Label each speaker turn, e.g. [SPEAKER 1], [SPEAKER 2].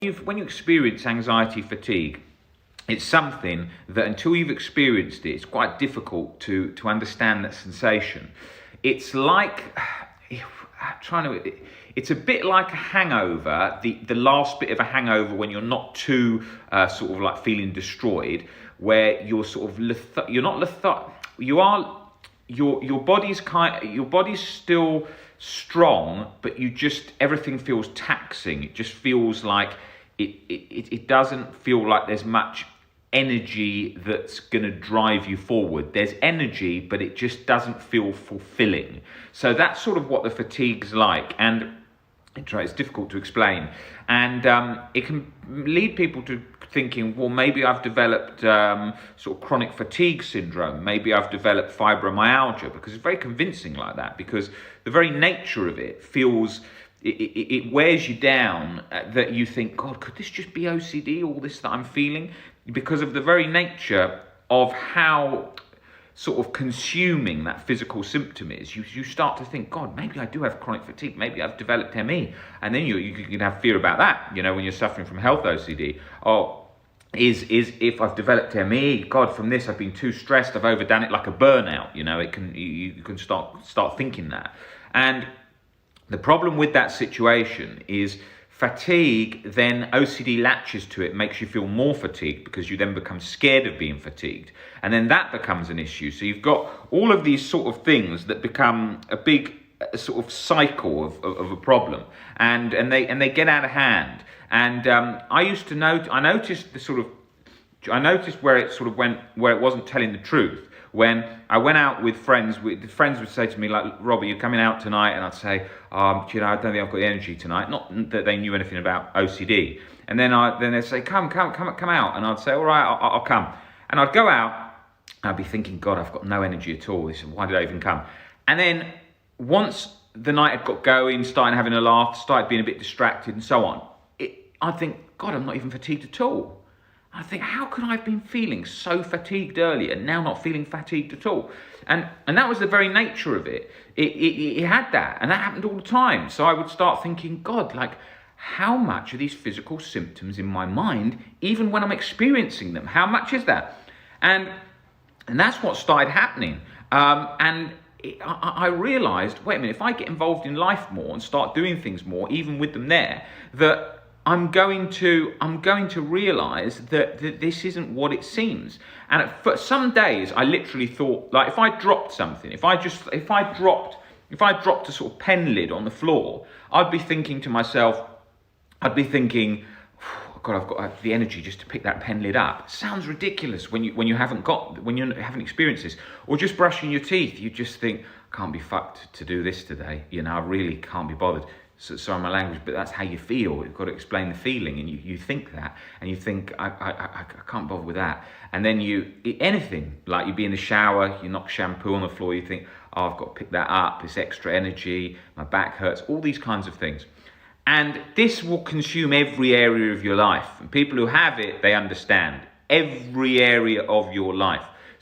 [SPEAKER 1] When you experience anxiety fatigue, it's something that until you've experienced it, it's quite difficult to understand that sensation. It's like it's a bit like a hangover, the last bit of a hangover when you're not too sort of like feeling destroyed, where you're sort of your body's still strong, but everything feels taxing. It just feels like it doesn't feel like there's much energy that's going to drive you forward. There's energy, but it just doesn't feel fulfilling. So that's sort of what the fatigue's like, and it's difficult to explain, and it can lead people to thinking, well, maybe I've developed sort of chronic fatigue syndrome, maybe I've developed fibromyalgia, because it's very convincing like that, because the very nature of it feels, it wears you down, that you think, God, could this just be OCD, all this that I'm feeling? Because of the very nature of how sort of consuming that physical symptom is, you start to think, God, maybe I do have chronic fatigue, maybe I've developed ME, and then you can have fear about that, when you're suffering from health OCD. Is if I've developed ME, God, from this I've been too stressed, I've overdone it, like a burnout. You can start thinking that. And the problem with that situation is fatigue, then OCD latches to it, makes you feel more fatigued, because you then become scared of being fatigued, and then that becomes an issue. So you've got all of these sort of things that become a big sort of cycle of a problem, and they get out of hand. And I noticed where it sort of went, where it wasn't telling the truth. When I went out with friends, friends would say to me, like, Rob, are you coming out tonight? And I'd say, I don't think I've got the energy tonight. Not that they knew anything about OCD. And then they'd say, come out. And I'd say, all right, I'll come. And I'd go out, and I'd be thinking, God, I've got no energy at all. Why did I even come? And then once the night had got going, started having a laugh, started being a bit distracted and so on, I'd think, God, I'm not even fatigued at all. I think, how could I have been feeling so fatigued earlier, now not feeling fatigued at all? And that was the very nature of it. It had that, and that happened all the time. So I would start thinking, God, like, how much are these physical symptoms in my mind, even when I'm experiencing them? How much is that? And that's what started happening. I realised, wait a minute, if I get involved in life more and start doing things more, even with them there, that I'm going to realise that this isn't what it seems. And for some days, I literally thought, like, if I dropped something, if I dropped a sort of pen lid on the floor, I'd be thinking to myself, oh, God, I've got the energy just to pick that pen lid up. It sounds ridiculous when you haven't experienced this. Or just brushing your teeth, you just think, I can't be fucked to do this today. I really can't be bothered. So, sorry my language, but that's how you feel. You've got to explain the feeling, and you think that, and you think, I can't bother with that. And then anything, like you be in the shower, you knock shampoo on the floor, you think, oh, I've got to pick that up, it's extra energy, my back hurts, all these kinds of things. And this will consume every area of your life. And people who have it, they understand every area of your life.